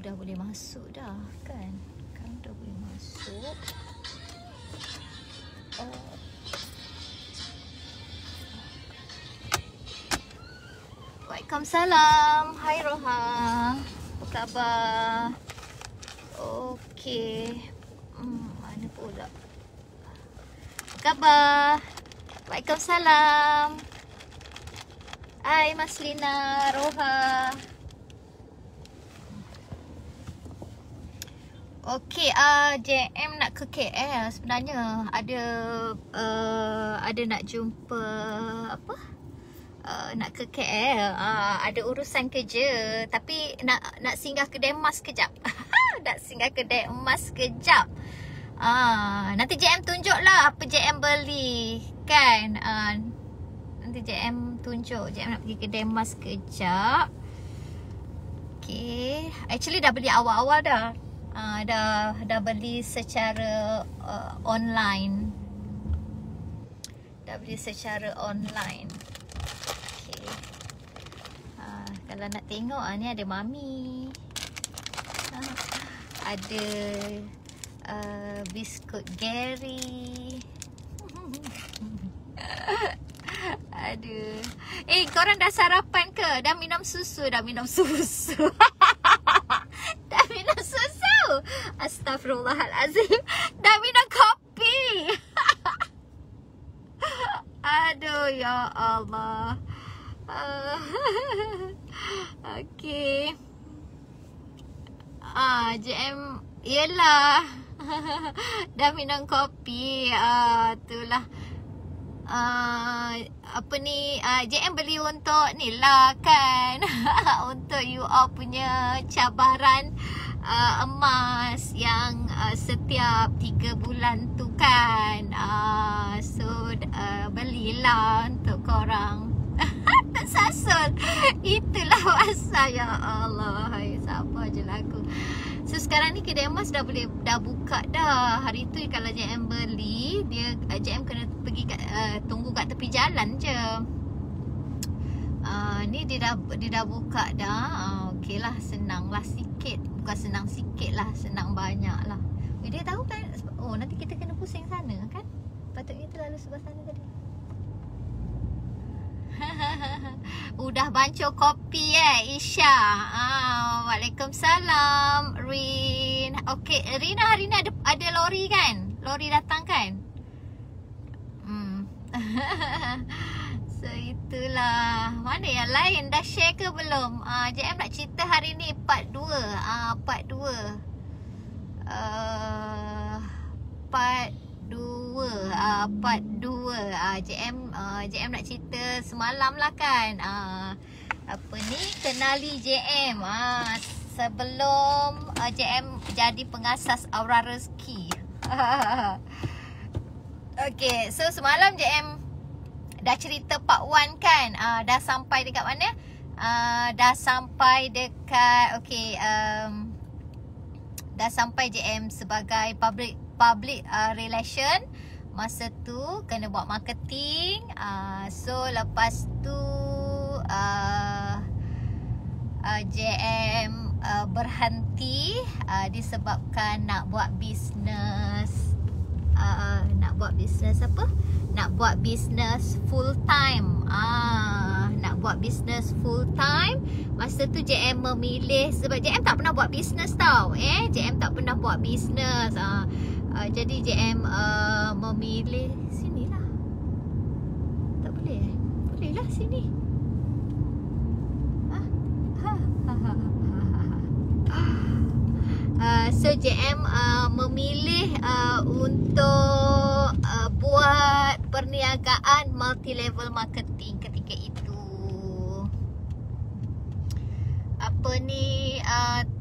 dah boleh masuk dah kan. Kan dah boleh masuk. Waalaikumsalam. Hai Roha. Apa khabar? Okey. Mana pula? Apa khabar? Waalaikumsalam. Hai Mas Lina, Roha. Okey, JM nak ke KL sebenarnya. Ada nak jumpa apa? Nak ke KL. Ada urusan kerja, tapi nak singgah kedai emas kejap. Nak singgah kedai emas kejap. Nanti JM tunjuklah apa JM beli kan. Nanti JM tunjuk. JM nak pergi kedai emas kejap. Okay. Actually dah beli awal-awal dah. Dah beli secara online. Dah beli secara online. Okay. Kalau nak tengok ni ada Mami. Ada biskut Gary. Aduh. Korang dah sarapan ke? Dah minum susu? Dah minum susu. Dah minum susu. Astaghfirullahalazim. Dah minum kopi. Aduh, ya Allah. Okey. JM, yelah. Dah minum kopi. Itulah. Apa ni, JM beli untuk ni lah kan. Untuk you all punya cabaran emas yang setiap 3 bulan tu kan. So belilah untuk korang. Tersasul. Itulah masa, ya Allah. Hai, sabar je lah aku. So sekarang ni kedai emas dah buka dah. Hari tu kalau JM beli, JM kena pergi tunggu kat tepi jalan je. Ni dia dah buka dah. Okey lah, senang lah sikit. Bukan senang sikit lah, senang banyak lah. Dia tahu kan. Oh, nanti kita kena pusing sana kan. Patutnya kita lalu sebelah sana tadi. Udah bancuk kopi Isha. Waalaikumsalam Rin. Okey, Rina hari ni ada lori kan? Lori datang kan? So itulah. Mana yang lain dah share ke belum? JM nak cerita hari ni part 2. Part 2. Part 2. JM nak cerita semalam lah kan. Apa ni, kenali JM. Sebelum JM jadi pengasas Aura Rezeki. Okay, so semalam JM dah cerita part 1 kan. Dah sampai dekat mana? Dah sampai dekat dah sampai JM sebagai public relation. Masa tu kena buat marketing. So lepas tu JM berhenti disebabkan nak buat bisnes. Nak buat bisnes apa? Nak buat bisnes full time. Nak buat bisnes full time. Masa tu JM memilih, sebab JM tak pernah buat bisnes tau. JM tak pernah buat bisnes. Jadi JM memilih sini lah. Tak boleh Boleh lah sini. So JM memilih untuk buat perniagaan multi level marketing ketika itu. Apa ni,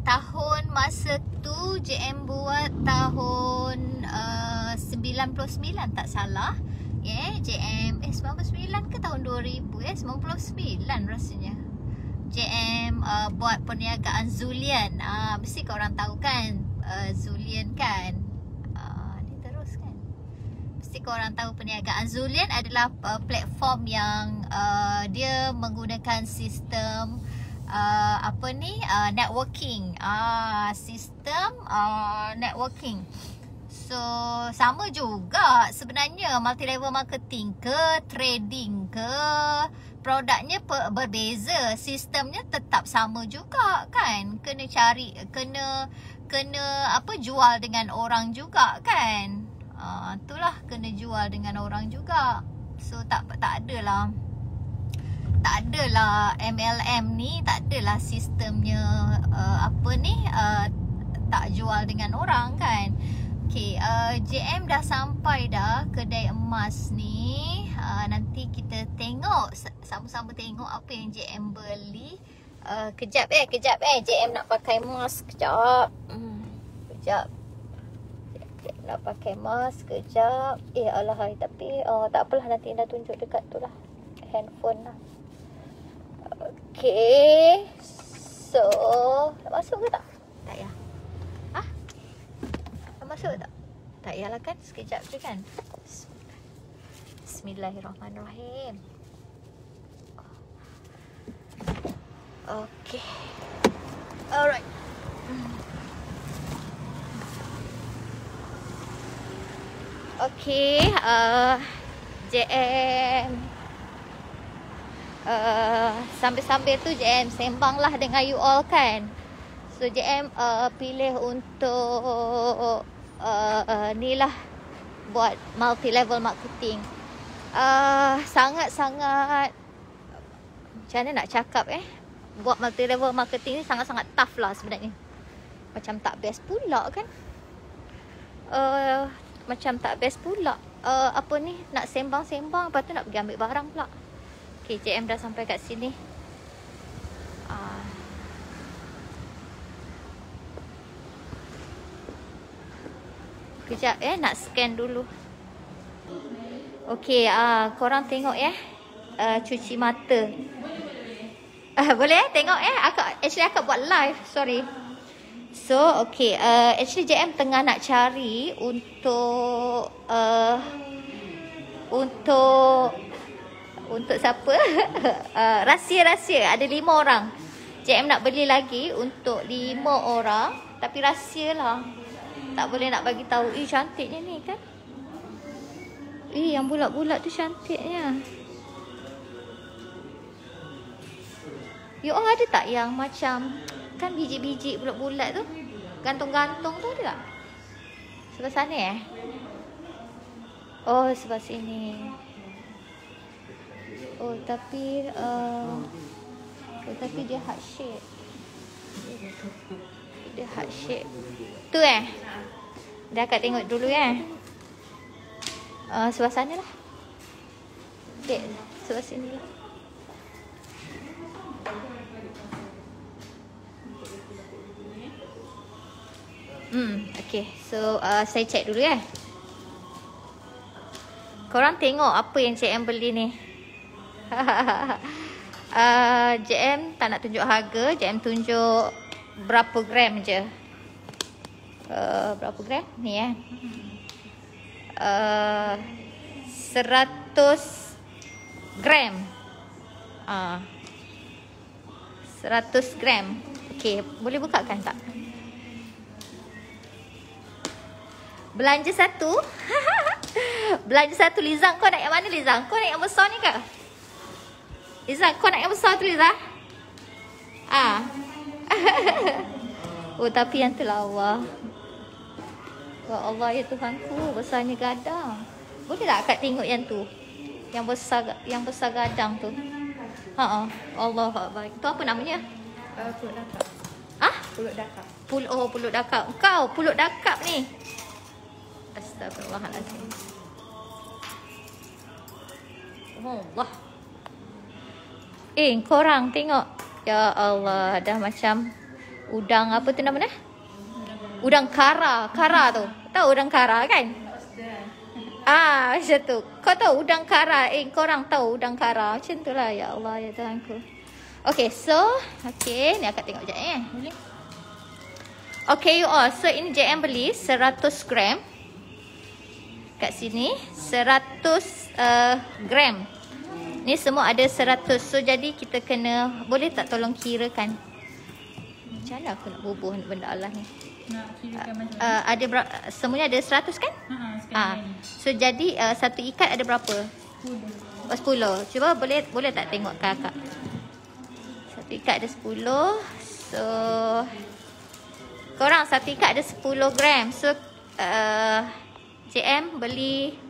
tahun masa tu JM buat tahun 99 tak salah. JM 99 ke tahun 2000 99 rasanya. JM buat perniagaan Zulian. Mesti korang tahu kan Zulian kan. Ni terus kan. Mesti korang tahu perniagaan Zulian adalah platform yang dia menggunakan sistem apa ni, networking, sistem networking. So sama juga sebenarnya multi level marketing ke trading ke produknya berbeza, sistemnya tetap sama juga kan. Kena cari, kena apa, jual dengan orang juga kan. Itulah, kena jual dengan orang juga. So tak adalah MLM ni, tak adalah sistemnya apa ni, tak jual dengan orang kan. Okay, JM dah sampai dah kedai emas ni. Nanti kita tengok, sama-sama tengok apa yang JM beli. Kejap JM nak pakai mask kejap. Kejap JM nak pakai mask kejap. Alahai, tapi tak apalah, nanti dah tunjuk dekat tu lah, handphone lah. Okay, so nak masuk ke tak? Tak payah. Nak masuk ke tak? Tak payahlah kan, sekejap je kan. Bismillahirrahmanirrahim. Okay, alright. Okay, JM sambil-sambil tu JM sembang lah dengan you all kan. So JM pilih untuk ni lah, buat multi level marketing. Sangat-sangat, macam mana nak cakap, buat multi level marketing ni sangat-sangat tough lah sebenarnya. Macam tak best pula kan. Macam tak best pula. Apa ni, nak sembang-sembang, lepas tu nak pergi ambil barang pula. Okay, JM dah sampai kat sini. Kejap nak scan dulu. Okay, korang tengok cuci mata. Boleh tengok Aku buat live, sorry. So okay, actually JM tengah nak cari untuk siapa? Rahsia-rahsia. Ada 5 orang. JM nak beli lagi untuk 5 orang, tapi rahsia lah. Tak boleh nak bagi tahu. Cantiknya ni kan. Yang bulat-bulat tu cantiknya. You all ada tak yang macam, kan biji-biji bulat-bulat tu, gantung-gantung tu ada tak? Sebelah sana Oh, sebelah sini. Tapi dia heart shape. Dia heart shape. Tu Dah akak tengok dulu sebelah sana lah. Okay, sebelah sini lah. Okay, so saya check dulu Korang tengok apa yang JM beli ni. JM tak nak tunjuk harga, JM tunjuk berapa gram je. Berapa gram ni 100 gram. 100 gram. Okay, boleh bukakan tak? Belanja satu. Belanja satu. Lizang, kau nak yang mana Lizang? Kau nak yang besar ni ke? Lizang, kau nak yang besar tu Lizang? Tapi yang tu lawa. Ya Allah, ya Tuhanku, besarnya gadang. Boleh tak akak tengok yang tu? Yang besar gadang tu. Allah Akbar. Tu apa namanya? Pulut dakap. Pulut dakap. Pulut dakap. Kau pulut dakap ni. Astagfirullahaladzim. Allah. Korang tengok. Ya Allah, dah macam udang apa tu namanya? Udang kara. Kara tu. Tahu udang kara kan? Macam tu. Kau tahu udang kara? Korang tahu udang kara? Macam tu lah. Ya Allah, ya Tuhanku. Okay, so okay, ni akak tengok sekejap Boleh? Okay you all, so ini JM beli 100 gram. Kat sini 100 gram. Ni semua ada 100. So jadi kita kena, boleh tak tolong kirakan? Macam mana aku nak bubuh benda Allah ni? Nak kirakan macam mana? Semuanya ada 100 kan? Sekarang ni. So jadi satu ikat ada berapa? 10. 10. Cuba boleh tak tengok kakak? Satu ikat ada 10. So korang satu ikat ada 10 gram. So JM beli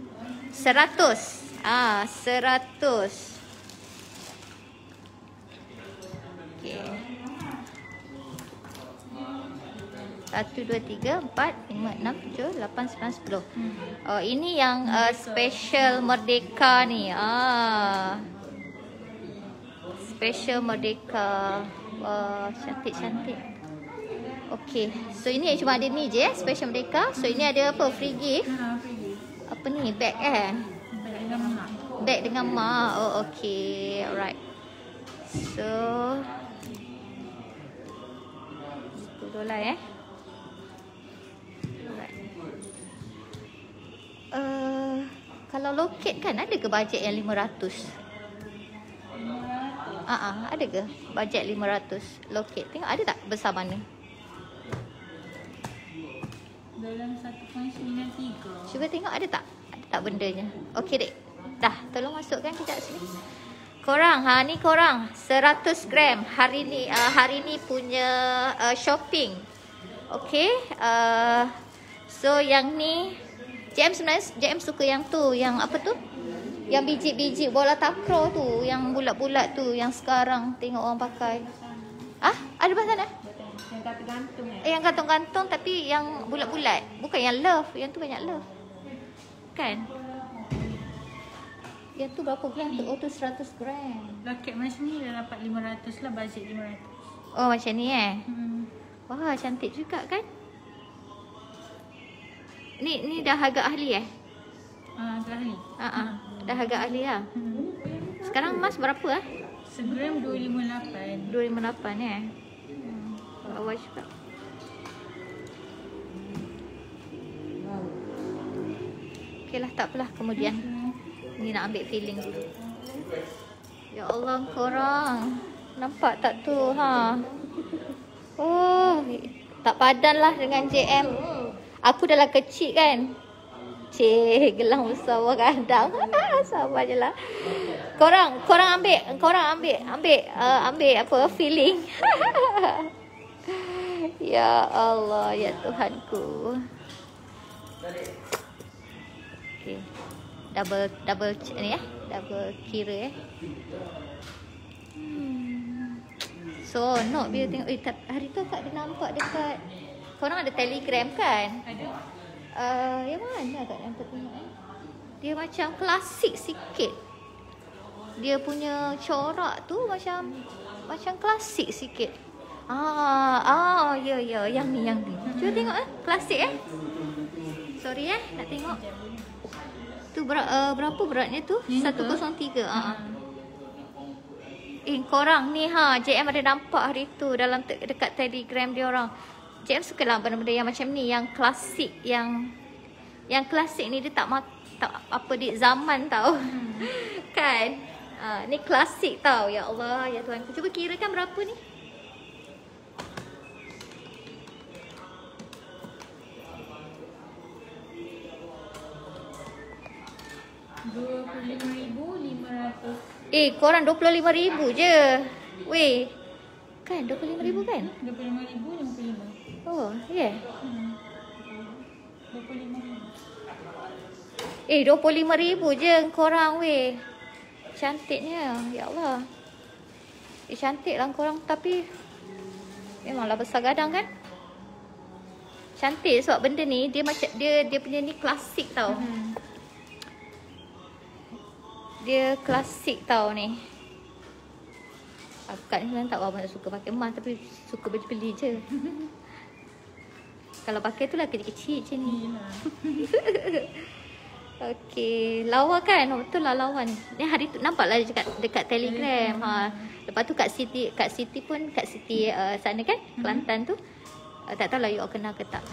100. 100. Okay. 1, 2, 3, 4, 5, 6, 7, 8, 9, 10. Oh, ini yang special Merdeka ni. Special Merdeka. Wah, cantik-cantik. Okay, so ini cuma ada ni je Special Merdeka. So ini ada apa? Free gift. Free gift. Apa ni? Bag Bag dengan mak. Bag dengan mak. Oh, okay. Alright. So $10 lah Alright. Kalau loket kan ada ke bajet yang 500? Ada ke bajet 500 loket? Tengok ada tak besar mana? Dalam 1.93. Cuba tengok ada tak? Ada tak bendanya? Okey dek. Dah, tolong masukkan kejap sini. Korang, ni korang 100 gram hari ni punya shopping. Okey. So yang ni sebenarnya JM suka yang tu, yang apa tu? Yang biji-biji bola takraw tu, yang bulat-bulat tu, yang sekarang tengok orang pakai. Ada pasal sana? Yang gantung Yang gantung-gantung tapi yang bulat-bulat. Bukan yang love, yang tu banyak love. Kan? Yang tu berapa gram tu? Oh tu 100 gram. Loket macam ni dah dapat 500 lah, bajet 500. Oh macam ni Wah cantik juga kan? Ni dah harga ahli Dah ahli. Dah harga ahli lah. Sekarang emas berapa Segram 258. 258 Awal juga. Okey lah, tak apalah kemudian. Ni nak ambil feeling dulu. Ya Allah korang. Nampak tak tu Oh, tak padan lah dengan JM. Aku dah lah kecil kan. Gelang besar bawah kandang. Sabar je lah. Korang ambil apa feeling. Ya Allah, ya Tuhanku. Okay. Double ni double kira So nak bila tengok hari tu Kak dia nampak dekat, korang ada Telegram kan? Ada. Yang mana Kak nampak tengok Dia macam klasik sikit. Dia punya corak tu macam klasik sikit. Ya yang ni. Cuba tengok klasik Sorry nak tengok. Tu berapa beratnya tu? 103. Korang ni JM ada nampak hari tu dalam dekat Telegram dia orang. JM suka lah benda-benda yang macam ni, yang klasik, yang klasik ni dia tak apa di zaman tau. Kan? Ni klasik tau. Ya Allah, ya Tuhan. Cuba kirakan berapa ni? Korang 25,000 je. Weh. Kan 25,000 kan? 25,055. Oh, ya. Yeah. 25,000. 25,000 je korang weh. Cantiknya. Ya Allah. Cantik lah korang, tapi memanglah besar gadang kan? Cantik sebab benda ni dia macam dia punya ni klasik tau. Dia klasik tau ni. Aku kat ni sebenarnya tak berapa suka pakai emas, tapi suka beli je. Kalau pakai tu lah kecil-kecil macam ni. Okey, lawa kan? Betul lah lawa ni. Ni hari tu nampak lah dekat Telegram. Lepas tu kat Siti pun sana kan? Kelantan tu. Tak tahu lah you all kenal ke tak.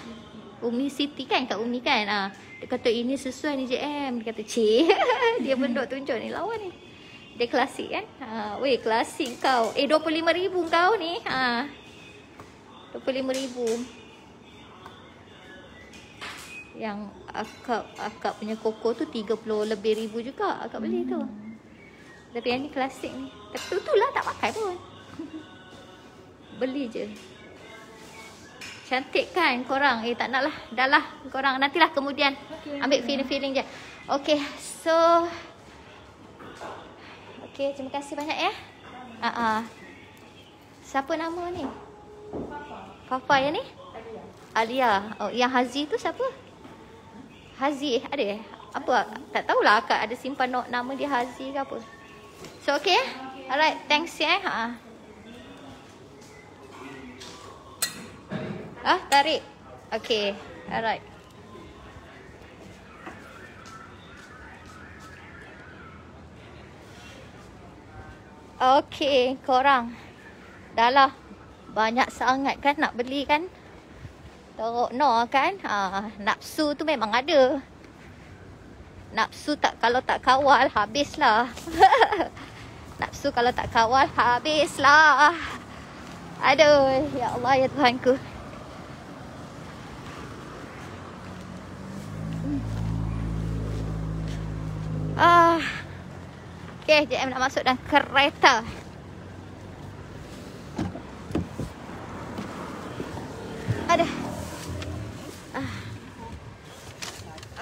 Umi Siti kan, Kak Umi kan. Dia kata ini sesuai ni JM. Dia kata dia benduk tunjuk ni lawa ni. Dia klasik kan? Weh, klasik kau. 25,000 kau ni. 25,000. Yang akak punya koko tu 30 lebih ribu juga akak beli tu. Tapi yang ni klasik ni. Tapi tu lah tak pakai pun. Beli je. Cantik kan korang? Tak nak lah. Dah lah korang. Nantilah kemudian ambil feeling-feeling je. Okay, so okay, terima kasih banyak ya. Siapa nama ni? Fafa yang ni? Alia. Oh, yang Hazi tu siapa? Hazi ada apa? Tak tahulah akak ada simpan nama dia Hazi ke apa. So okay. Alright, thanks ya. Tarik. Okay, alright. Okay, korang. Dah lah. Banyak sangat kan nak beli kan? Teruk no kan? Nafsu tu memang ada. Nafsu kalau tak kawal, habislah. Nafsu kalau tak kawal, habislah. Aduh, ya Allah, ya Tuhanku. Okay, JM nak masuk dalam kereta. Ada.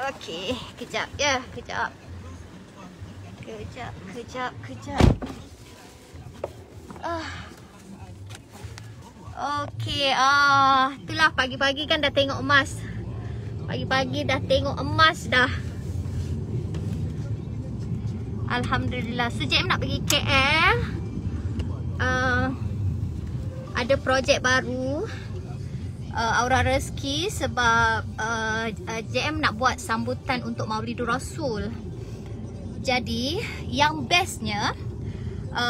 Okay, kejap ya, kejap. Okay, itulah pagi-pagi kan dah tengok emas. Pagi-pagi dah tengok emas dah. Alhamdulillah. So, JM nak pergi KL. Ada projek baru. Aura Rezeki sebab JM nak buat sambutan untuk Maulidur Rasul. Jadi, yang bestnya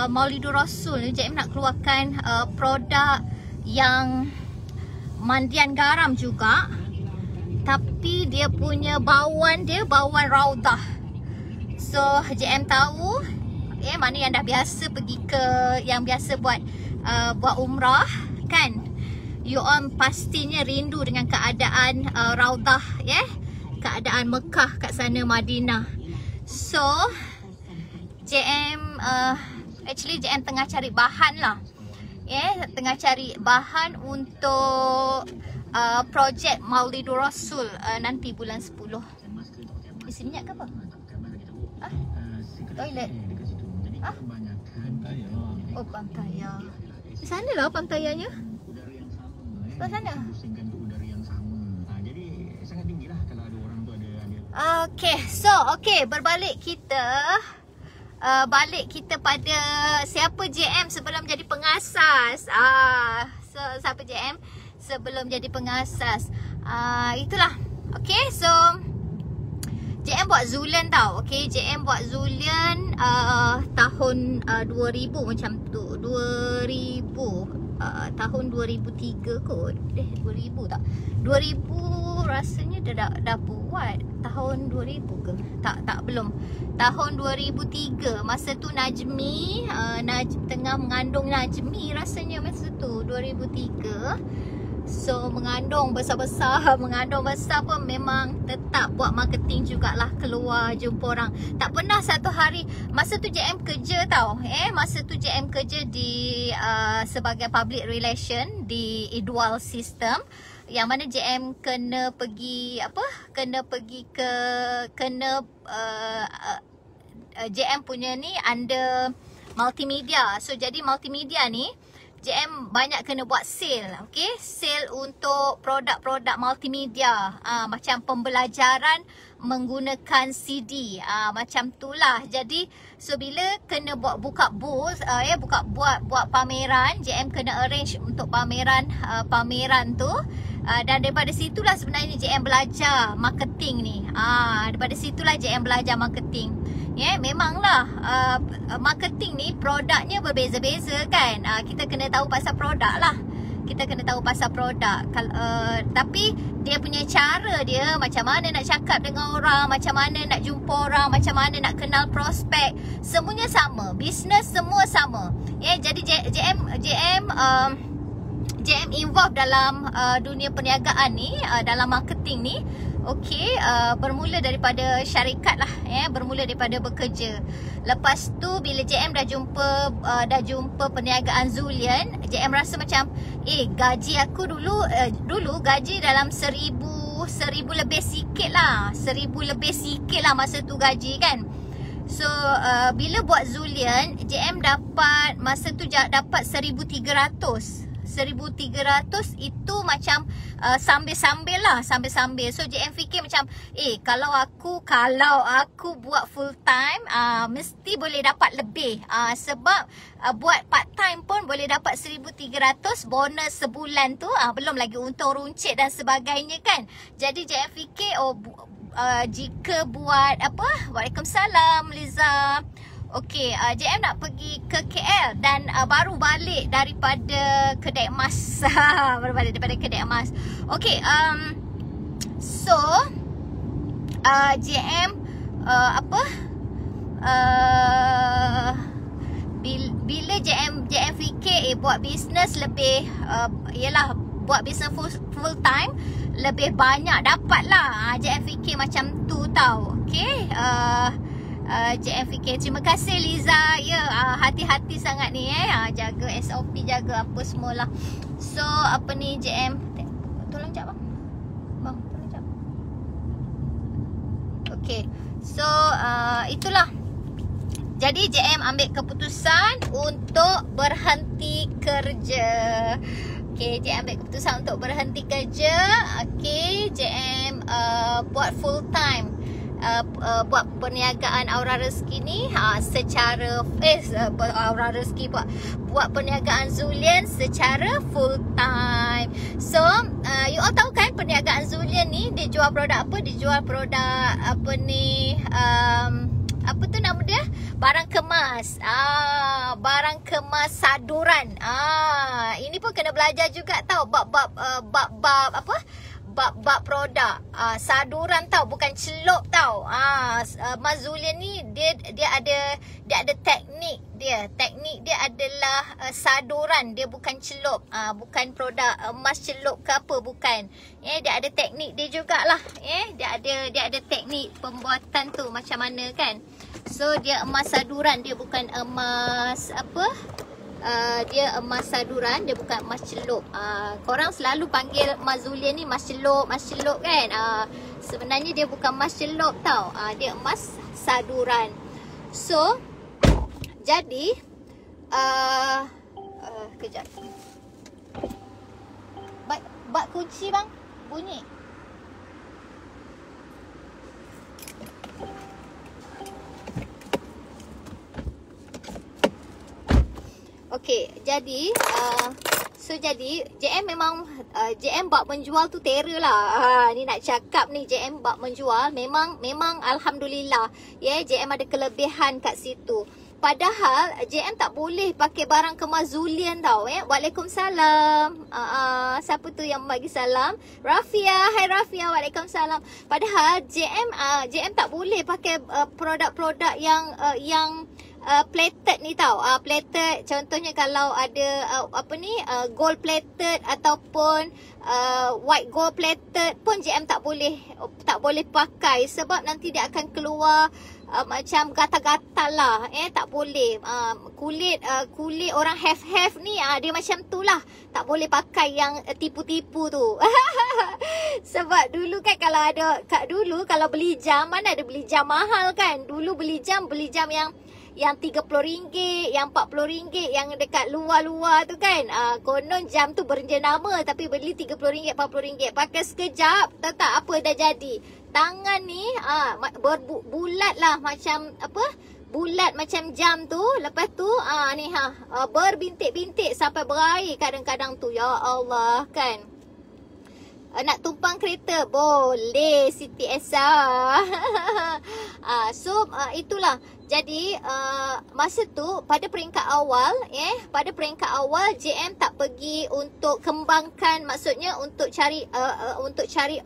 Maulidur Rasul ni JM nak keluarkan produk yang mandian garam juga. Tapi dia punya bauan dia bauan raudah. So JM tahu mana yang dah biasa pergi ke, yang biasa buat umrah kan. You all pastinya rindu dengan keadaan raudah keadaan Mekah kat sana, Madinah. So JM actually JM tengah cari bahan lah. Tengah cari bahan untuk projek Maulidur Rasul nanti bulan 10. Isi minyak ke apa? Toilet. Oh, Pantaya. Di sana lah Pantayanya. Sebelah sana. Okay, so berbalik kita. Balik kita pada siapa JM sebelum jadi pengasas. So siapa JM sebelum jadi pengasas. Itulah. Okay, so JM buat Zulian tau. Okay, JM buat Zulian tahun 2000 macam tu. 2000 tahun 2003 kot. 2000 tak? 2000 rasanya dah buat. Tahun 2000 ke? Tak belum. Tahun 2003. Masa tu Najmi tengah mengandung Najmi rasanya masa tu 2003. So mengandung besar-besar pun memang tetap buat marketing jugalah, keluar jumpa orang. Tak pernah satu hari. Masa tu JM kerja tau. Masa tu JM kerja di sebagai public relation di Idwal System. Yang mana JM kena pergi JM punya ni under multimedia. So jadi multimedia ni JM banyak kena buat sale. Okay, sale untuk produk-produk multimedia. Macam pembelajaran menggunakan CD. Macam tu lah. Jadi so bila kena buka booth, buat pameran, JM kena arrange untuk pameran tu. Dan daripada situlah sebenarnya JM belajar marketing ni. Daripada situlah JM belajar marketing. Memanglah marketing ni produknya berbeza-beza kan. Kita kena tahu pasal produk lah. kita kena tahu pasal produk. Tapi dia punya cara dia, macam mana nak cakap dengan orang, macam mana nak jumpa orang, macam mana nak kenal prospek, semuanya sama. Bisnes semua sama. Jadi JM involved dalam dunia perniagaan ni, dalam marketing ni. Okey, bermula daripada syarikat lah, bermula daripada bekerja. Lepas tu bila JM dah jumpa perniagaan Zulian, JM rasa macam gaji aku dulu gaji dalam 1000 lebih sikit lah. 1000 lebih sikit lah masa tu gaji kan. So bila buat Zulian, JM dapat masa tu dapat 1300. 1300 itu macam sambil-sambil lah, sambil-sambil. So JM fikir macam kalau aku buat full time mesti boleh dapat lebih. Sebab buat part time pun boleh dapat 1300, bonus sebulan tu belum lagi untung runcit dan sebagainya kan. Jadi JM fikir jika buat Waalaikumsalam Liza. Okey, JM nak pergi ke KL dan baru balik daripada kedai emas. Baru balik daripada kedai emas. Okey, so JM bila JM fikir buat bisnes lebih buat bisnes full time lebih banyak dapat lah. JM fikir macam tu tau. Okey, JM fikir. Terima kasih Liza. Ya, hati-hati sangat ni jaga SOP, jaga apa semualah. So JM tolong jap bang. Bang, tolong jap. Okey. So itulah. Jadi JM ambil keputusan untuk berhenti kerja. Okey, JM ambil keputusan untuk berhenti kerja. Okey, JM buat full time. Buat perniagaan Aura Rezeki ni secara Aura Rezeki buat perniagaan Zulian secara full time. So you all tahu kan perniagaan Zulian ni dia jual produk apa? Dia jual produk apa ni, apa tu nama dia? Barang kemas. Barang kemas saduran. Ini pun kena belajar juga tahu bab produk. Saduran tau, bukan celup tau. Mas Zulian ni dia ada teknik dia. Teknik dia adalah saduran, dia bukan celup. Bukan produk emas celup ke apa, bukan. Dia ada teknik dia jugalah. Dia ada teknik pembuatan tu macam mana kan. So dia emas saduran, dia bukan emas apa? Dia emas saduran, dia bukan emas celup. Korang selalu panggil Mas Zulian ni Mas celup kan. Sebenarnya dia bukan emas celup tau. Dia emas saduran. So jadi kejap. Bak kunci bang, bunyi. Okey, jadi jadi JM memang JM bab menjual tu terror lah. Ni nak cakap ni JM bab menjual memang alhamdulillah. JM ada kelebihan kat situ. Padahal JM tak boleh pakai barang kemas Zulian tau. Waalaikumsalam. Siapa tu yang bagi salam? Rafia. Hai Rafia, waalaikumsalam. Padahal JM tak boleh pakai produk-produk yang plated ni tau. Plated contohnya kalau ada gold plated ataupun white gold plated pun JM tak boleh pakai sebab nanti dia akan keluar macam gatal-gatal lah. Tak boleh. Kulit orang have ni dia macam tu lah. Tak boleh pakai yang tipu-tipu tu. Sebab dulu kan kalau beli jam, mana ada beli jam mahal kan. Dulu beli jam yang RM30, yang RM40, yang dekat luar-luar tu kan. Konon jam tu berjenama tapi beli RM30, RM40. Pakai sekejap, tak apa dah jadi. Tangan ni berbulat lah macam apa? Bulat macam jam tu. Lepas tu berbintik-bintik sampai berair kadang-kadang tu. Ya Allah kan. Nak tumpang kereta boleh Siti Esa. So itulah. Jadi masa tu pada peringkat awal JM tak pergi untuk kembangkan, maksudnya untuk cari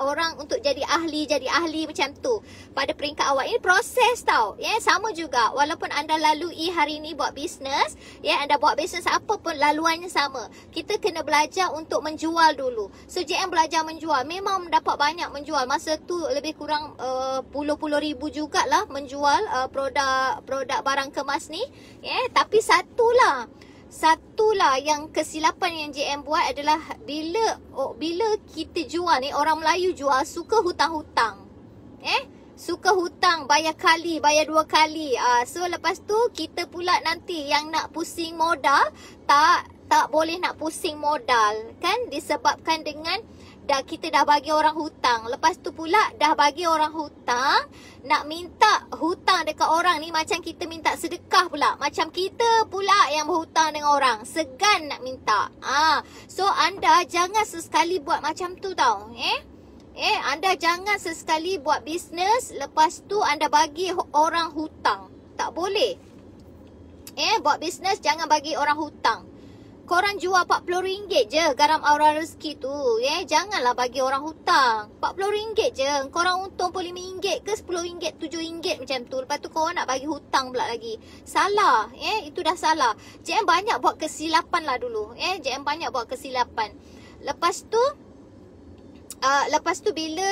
orang untuk jadi ahli macam tu. Pada peringkat awal ini proses tau. Sama juga walaupun anda lalui hari ni buat bisnes, anda buat bisnes apa pun laluannya sama. Kita kena belajar untuk menjual dulu. So JM belajar menjual, memang dapat banyak menjual. Masa tu lebih kurang puluh ribu jugalah menjual produk barang kemas ni. Tapi satulah yang kesilapan yang JM buat adalah bila kita jual ni, orang Melayu jual suka hutang-hutang. Suka hutang, bayar bayar 2 kali. So lepas tu kita pula nanti yang nak pusing modal, tak boleh nak pusing modal kan, disebabkan dengan kita dah bagi orang hutang. Lepas tu pula dah bagi orang hutang, nak minta hutang dekat orang ni macam kita minta sedekah pula. Macam kita pula yang berhutang dengan orang, segan nak minta. So anda jangan sesekali buat macam tu tau. Anda jangan sesekali buat bisnes lepas tu anda bagi orang hutang. Tak boleh. Buat bisnes jangan bagi orang hutang. Korang jual RM40 je garam Aura Rezeki tu. Janganlah bagi orang hutang. RM40 je. Korang untung RM5 ke RM10, RM7 macam tu. Lepas tu korang nak bagi hutang pula lagi. Salah. Itu dah salah. JM banyak buat kesilapan lah dulu. JM banyak buat kesilapan. Lepas tu bila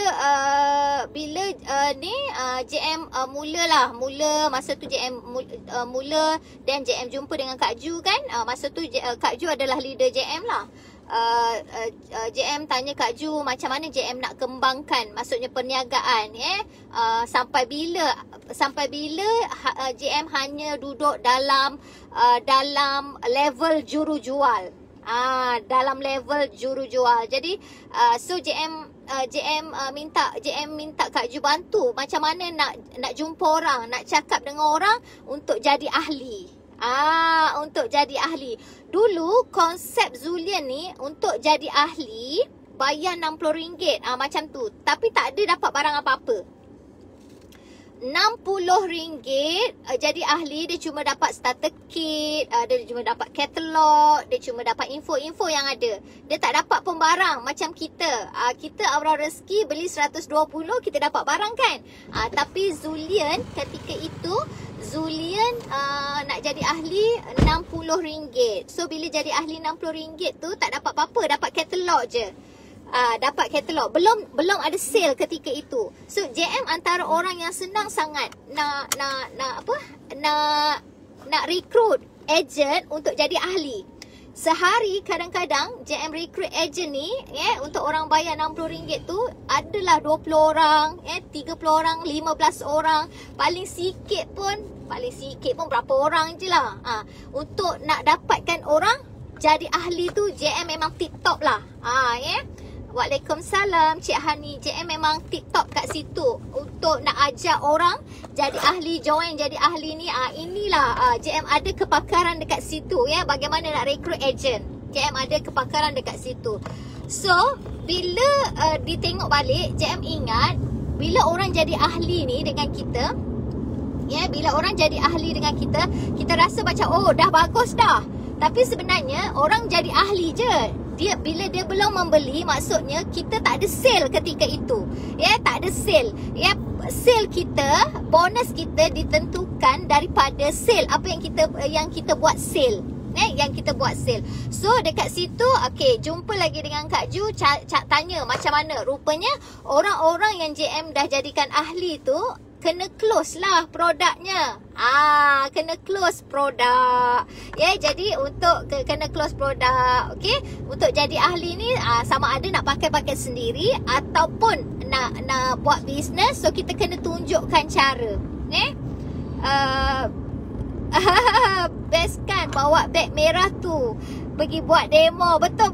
JM mula masa tu JM mula dan JM jumpa dengan Kak Ju kan. Masa tu Kak Ju adalah leader JM lah. JM tanya Kak Ju macam mana JM nak kembangkan, maksudnya perniagaan. Sampai bila JM hanya duduk dalam level jurujual. Dalam level jurujual. Jadi so JM minta Kak Ju bantu macam mana nak jumpa orang, nak cakap dengan orang untuk jadi ahli. Untuk jadi ahli. Dulu konsep Zulian ni untuk jadi ahli bayar RM60 macam tu, tapi tak ada dapat barang apa-apa. RM60 jadi ahli, dia cuma dapat starter kit, dia cuma dapat katalog, dia cuma dapat info-info yang ada. Dia tak dapat pun barang macam kita. Kita Aura Rezeki beli 120, kita dapat barang kan. Tapi Zulian ketika itu nak jadi ahli RM60. So bila jadi ahli RM60 tu tak dapat apa-apa, dapat katalog je. Dapat katalog. Belum ada sale ketika itu. So JM antara orang yang senang sangat nak recruit agent untuk jadi ahli. Sehari kadang-kadang JM recruit agent ni untuk orang bayar RM60 tu adalah 20 orang, 30 orang, 15 orang. Paling sikit pun berapa orang je lah. Untuk nak dapatkan orang jadi ahli tu JM memang tip top lah. Waalaikumsalam Cik Hani. JM memang TikTok kat situ untuk nak ajak orang jadi ahli, join jadi ahli ni. Inilah JM ada kepakaran dekat situ bagaimana nak recruit agent. JM ada kepakaran dekat situ. So bila ditengok balik, JM ingat bila orang jadi ahli ni dengan kita, bila orang jadi ahli dengan kita, kita rasa macam dah bagus dah. Tapi sebenarnya orang jadi ahli je. Bila dia belum membeli, maksudnya kita tak ada sale ketika itu. Tak ada sale. Sale kita, bonus kita ditentukan daripada sale. Apa yang kita buat sale. Yang kita buat sale. So dekat situ, jumpa lagi dengan Kak Ju, tanya macam mana. Rupanya orang-orang yang JM dah jadikan ahli tu kena close lah produknya. Kena close produk. Jadi untuk kena close produk. Untuk jadi ahli ni sama ada nak pakai sendiri ataupun nak buat bisnes. So kita kena tunjukkan cara. Best kan bawa beg merah tu pergi buat demo. Betul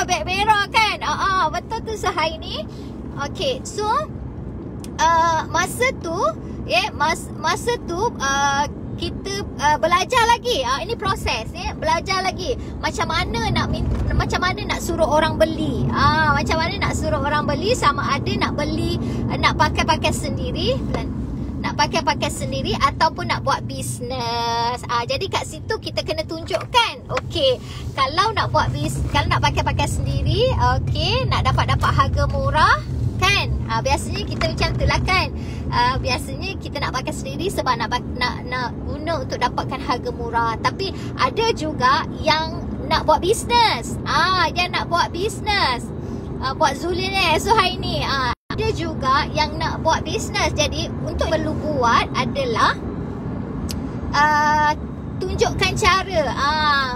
beg merah kan. Betul tu sehari ni. So masa tu kita belajar lagi. Ini proses belajar lagi macam mana nak suruh orang beli. Macam mana nak suruh orang beli, sama ada nak beli, nak pakai sendiri, nak pakai sendiri ataupun nak buat bisnes. Jadi kat situ kita kena tunjukkan. Okey, kalau nak buat kalau nak pakai sendiri, okey, nak dapat harga murah kan. Biasanya kita macam tu lah kan. Biasanya kita nak pakai sendiri sebab nak guna untuk dapatkan harga murah. Tapi ada juga yang nak buat bisnes. Yang nak buat bisnes. Buat Zulia ni, so hari ni ada juga yang nak buat bisnes. Jadi untuk perlu buat adalah tunjukkan cara.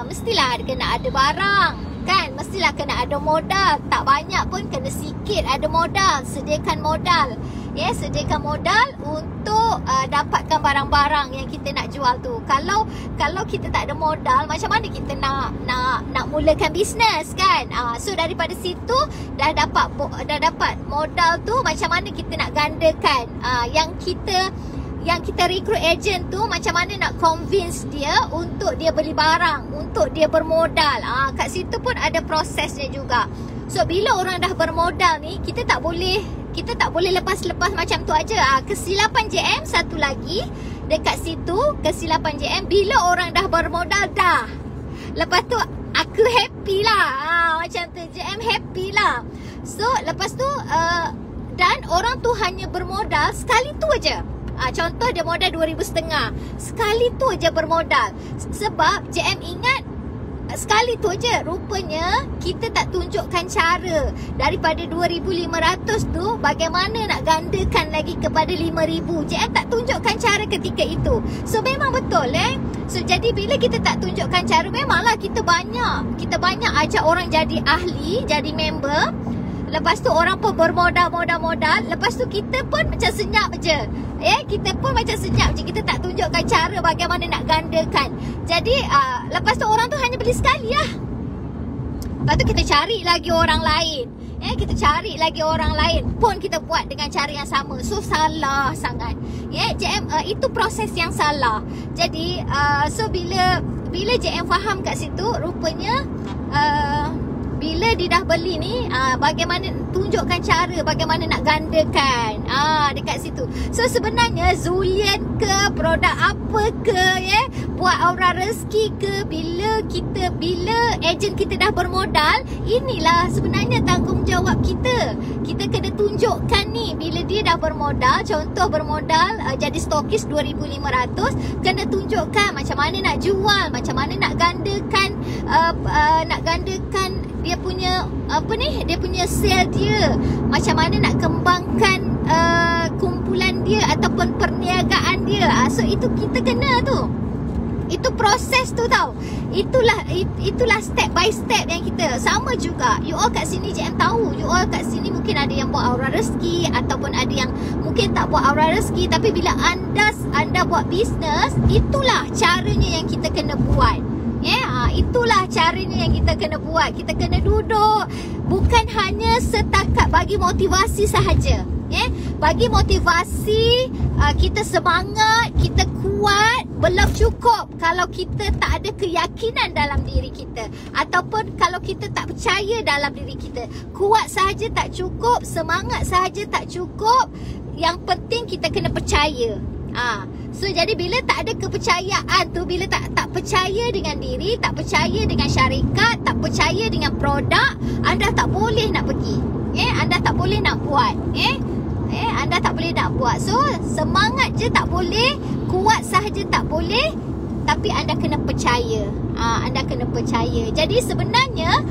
Mestilah kena ada barang kan, mestilah kena ada modal. Tak banyak pun, kena sikit ada modal. Sediakan modal. Sediakan modal untuk dapatkan barang-barang yang kita nak jual tu. Kalau kita tak ada modal, macam mana kita nak mulakan bisnes kan? So daripada situ dah dapat modal tu, macam mana kita nak gandakan yang kita recruit agent tu, macam mana nak convince dia untuk dia beli barang, untuk dia bermodal. Kat situ pun ada prosesnya juga. So bila orang dah bermodal ni, kita tak boleh lepas-lepas macam tu aja. Kesilapan JM satu lagi dekat situ, kesilapan JM bila orang dah bermodal dah. Lepas tu aku happy lah. Macam tu JM happy lah. So lepas tu dan orang tu hanya bermodal sekali tu aja. Contoh dia modal 2,500. Sekali tu aja bermodal. Sebab JM ingat sekali tu aja. Rupanya kita tak tunjukkan cara. Daripada 2,500 tu bagaimana nak gandakan lagi kepada 5,000. JM tak tunjukkan cara ketika itu. So memang betul So jadi bila kita tak tunjukkan cara, memanglah kita banyak ajak orang jadi ahli, jadi member. Lepas tu orang pun bermodal. Lepas tu kita pun macam senyap je. Kita pun macam senyap je. Kita tak tunjukkan cara bagaimana nak gandakan. Jadi lepas tu orang tu hanya beli sekali lah. Lepas tu kita cari lagi orang lain. Kita cari lagi orang lain pun kita buat dengan cara yang sama. So salah sangat. JM itu proses yang salah. Jadi so bila JM faham kat situ, rupanya bila dia dah beli ni, bagaimana tunjukkan cara bagaimana nak gandakan dekat situ. So sebenarnya Zulian ke, produk apa ke, buat Aura Rezeki ke, bila ejen kita dah bermodal, inilah sebenarnya tanggungjawab kita. Kita kena tunjukkan ni, bila dia dah bermodal, contoh bermodal jadi stokis 2,500, kena tunjukkan macam mana nak jual, macam mana nak gandakan dia punya dia punya sale dia, macam mana nak kembangkan kumpulan dia ataupun perniagaan dia. So itu kita kena tu. Itu proses tu tau. Itulah step by step yang kita. Sama juga you all kat sini, JM tahu you all kat sini mungkin ada yang buat Aura Rezeki ataupun ada yang mungkin tak buat Aura Rezeki. Tapi bila anda buat bisnes, itulah caranya yang kita kena buat. Itulah caranya yang kita kena buat. Kita kena duduk, bukan hanya setakat bagi motivasi sahaja. Bagi motivasi, kita semangat, kita kuat, belum cukup kalau kita tak ada keyakinan dalam diri kita, ataupun kalau kita tak percaya dalam diri kita. Kuat sahaja tak cukup, semangat sahaja tak cukup. Yang penting kita kena percaya. So jadi bila tak ada kepercayaan tu, bila tak percaya dengan diri, tak percaya dengan syarikat, tak percaya dengan produk, anda tak boleh nak pergi. Anda tak boleh nak buat. Anda tak boleh nak buat. So semangat je tak boleh, kuat sahaja tak boleh, tapi anda kena percaya. Anda kena percaya. Jadi sebenarnya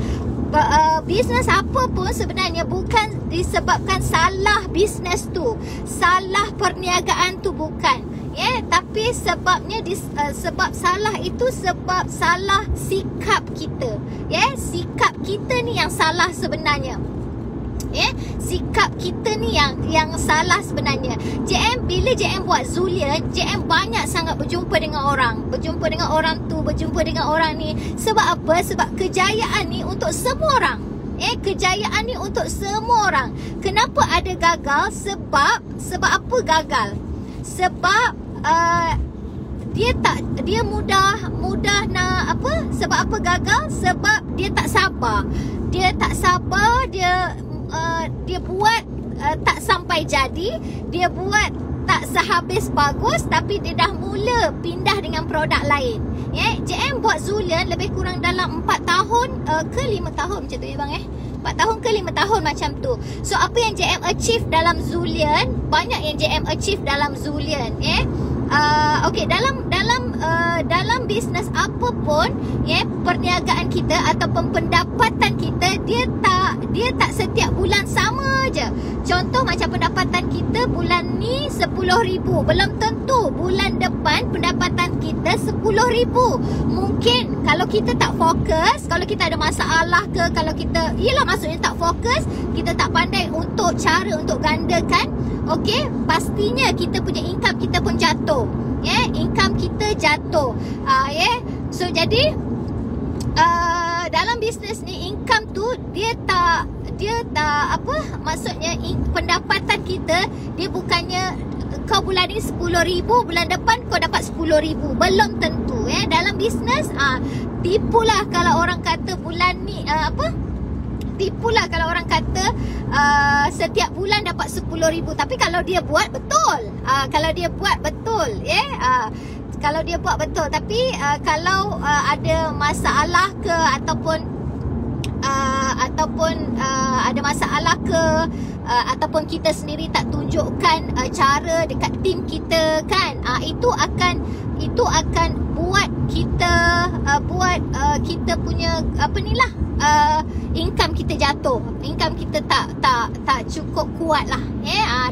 bisnes apa pun sebenarnya bukan disebabkan salah bisnes tu, salah perniagaan tu, bukan. Tapi sebabnya sebab salah itu sebab salah sikap kita. Sikap kita ni yang salah sebenarnya. Sikap kita ni yang salah sebenarnya. Bila JM buat Zulia, JM banyak sangat berjumpa dengan orang. Berjumpa dengan orang tu, berjumpa dengan orang ni. Sebab apa? Sebab kejayaan ni untuk semua orang. Kejayaan ni untuk semua orang. Kenapa ada gagal? Sebab apa gagal? Sebab dia mudah nak apa? Sebab apa gagal? Sebab dia tak sabar. Dia buat tak sampai jadi. Dia buat tak tak sehabis bagus, tapi dia dah mula pindah dengan produk lain. JM buat Zulian lebih kurang dalam 4 tahun ke 5 tahun macam tu bang 4 tahun ke 5 tahun macam tu. So apa yang JM achieve dalam Zulian, banyak yang JM achieve dalam Zulian. Okey, dalam bisnes apa pun, perniagaan kita ataupun pendapatan kita, dia tak setiap bulan sama je. Contoh macam pendapatan kita bulan ni 10,000, belum tentu bulan depan pendapatan kita 10,000. Mungkin kalau kita tak fokus, kalau kita ada masalah ke, kalau kita, ialah maksudnya tak fokus, kita tak pandai untuk cara untuk gandakan, okey, pastinya kita punya income kita pun jatuh. Income kita jatuh. So jadi dalam bisnes ni income tu dia tak apa, maksudnya pendapatan kita dia bukannya kau bulan ni 10,000, bulan depan kau dapat 10,000, belum tentu. Dalam bisnes tipulah kalau orang kata bulan ni tipulah kalau orang kata setiap bulan dapat 10,000. Tapi kalau dia buat betul, kalau dia buat betul, kalau dia buat betul. Tapi kalau ada masalah ke ataupun ada masalah ke, ataupun kita sendiri tak tunjukkan cara dekat tim kita kan, itu akan buat kita punya apa ni lah, income kita jatuh, income kita tak cukup kuat lah.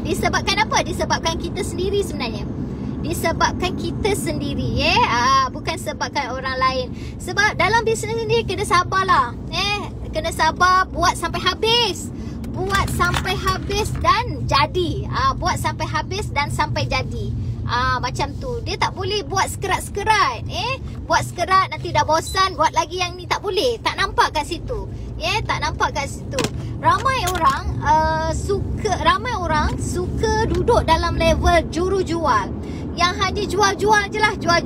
Disebabkan apa? Disebabkan kita sendiri sebenarnya. Disebabkan kita sendiri, bukan sebabkan orang lain. Sebab dalam bisnes ni kena sabarlah. Kena sabar, buat sampai habis. Buat sampai habis dan jadi. Buat sampai habis dan sampai jadi. Macam tu. Dia tak boleh buat sekerat-sekerat. Buat sekerat nanti dah bosan, buat lagi yang ni tak boleh. Tak nampak kat situ. Tak nampak kat situ. Ramai orang suka duduk dalam level jurujual. Yang hanya jual-jual je lah. Jual.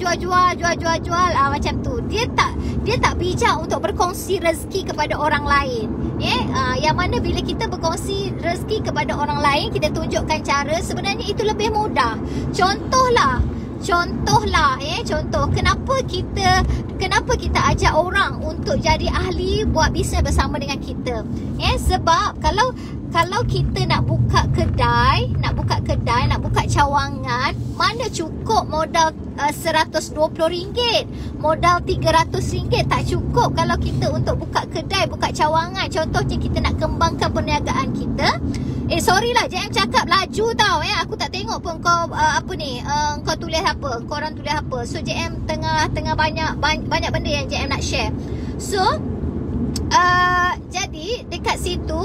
Macam tu. Dia tak bijak untuk berkongsi rezeki kepada orang lain. Yang mana bila kita berkongsi rezeki kepada orang lain, kita tunjukkan cara, sebenarnya itu lebih mudah. Contohlah, contoh kenapa kita ajak orang untuk jadi ahli buat bisnes bersama dengan kita. Sebab kalau kita nak buka kedai, nak buka cawangan, mana cukup modal RM120, modal RM300 tak cukup kalau kita untuk buka kedai, buka cawangan. Contohnya kita nak kembangkan perniagaan kita. Sorry lah, JM cakap laju tau. Aku tak tengok pun kau kau tulis apa, korang tulis apa. So JM tengah banyak benda yang JM nak share. So jadi dekat situ,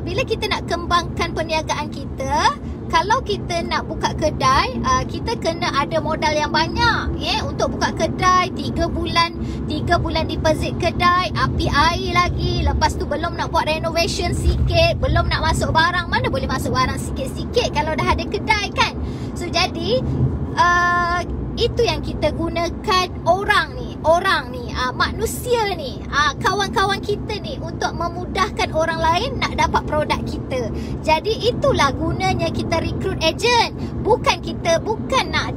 bila kita nak kembangkan perniagaan kita, kalau kita nak buka kedai, kita kena ada modal yang banyak. Untuk buka kedai 3 bulan deposit kedai, api air lagi. Lepas tu belum nak buat renovation sikit, belum nak masuk barang. Mana boleh masuk barang sikit-sikit kalau dah ada kedai kan. So jadi itu yang kita gunakan orang ni, manusia ni, kawan-kawan kita ni, untuk memudahkan orang lain nak dapat produk kita. Jadi itulah gunanya kita recruit agent. Bukan nak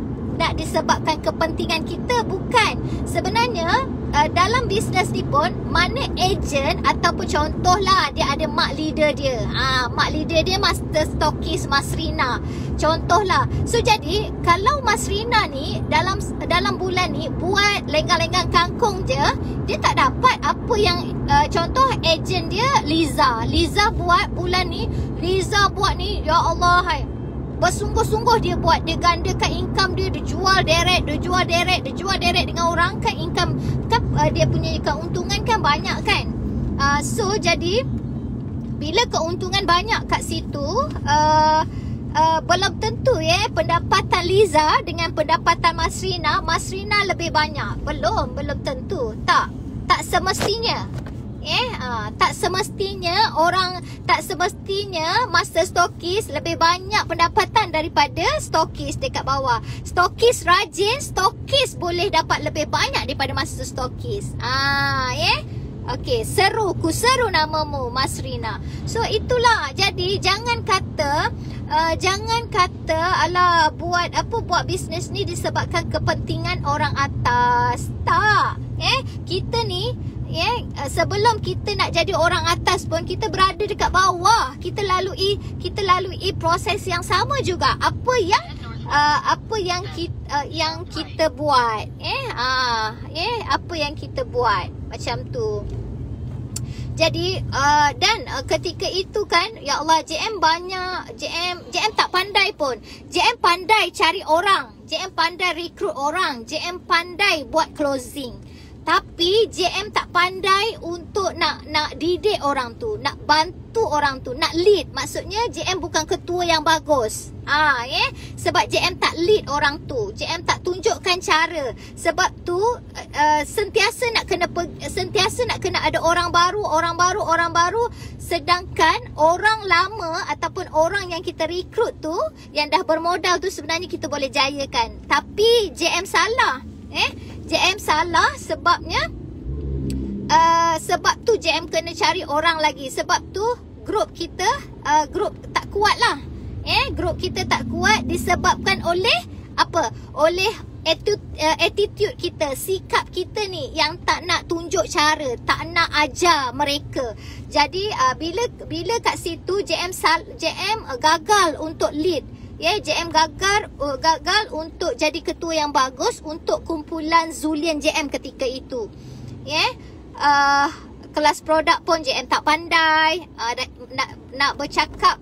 disebabkan kepentingan kita, bukan. Sebenarnya dalam bisnes ni pun, mana agent ataupun contohlah dia ada mak leader dia. Mak leader dia master stockist Mas Rina. Contohlah. So jadi kalau Mas Rina ni dalam bulan ni buat lenggang-lenggang kangkung je, dia tak dapat apa yang contoh agent dia Liza buat bulan ni, Liza buat ni, ya Allah hai, bersungguh-sungguh dia buat, dia gandakan income dia, dia jual direct dengan orang kan, income kan, dia punya keuntungan kan banyak kan. So jadi bila keuntungan banyak kat situ, belum tentu pendapatan Liza dengan pendapatan Mas Rina lebih banyak. Belum tentu. Tak semestinya. Tak semestinya master stokis lebih banyak pendapatan daripada stokis dekat bawah. Stokis rajin, stokis boleh dapat lebih banyak daripada master stokis. Okey, ku seru namamu Mas Rina. So itulah. Jadi jangan kata alah buat bisnes ni disebabkan kepentingan orang atas. Tak. Kita ni sebelum kita nak jadi orang atas pun kita berada dekat bawah. Kita lalui proses yang sama juga. Apa yang kita buat. Apa yang kita buat macam tu. Jadi dan ketika itu kan, ya Allah, JM tak pandai pun. JM pandai cari orang, JM pandai rekrut orang, JM pandai buat closing. Tapi JM tak pandai untuk nak didik orang tu, nak bantu orang tu, nak lead. Maksudnya JM bukan ketua yang bagus. Sebab JM tak lead orang tu, JM tak tunjukkan cara. Sebab tu sentiasa nak kena ada orang baru. Sedangkan orang lama ataupun orang yang kita rekrut tu, yang dah bermodal tu, sebenarnya kita boleh jayakan. Tapi JM salah. JM salah sebabnya sebab tu JM kena cari orang lagi. Sebab tu grup kita grup tak kuat lah. Grup kita tak kuat disebabkan oleh apa? Oleh attitude kita, sikap kita ni yang tak nak tunjuk cara, tak nak ajar mereka. Jadi bila kat situ JM gagal untuk lead. JM gagal untuk jadi ketua yang bagus untuk kumpulan Zulian JM ketika itu. Kelas produk pun JM tak pandai. Nak bercakap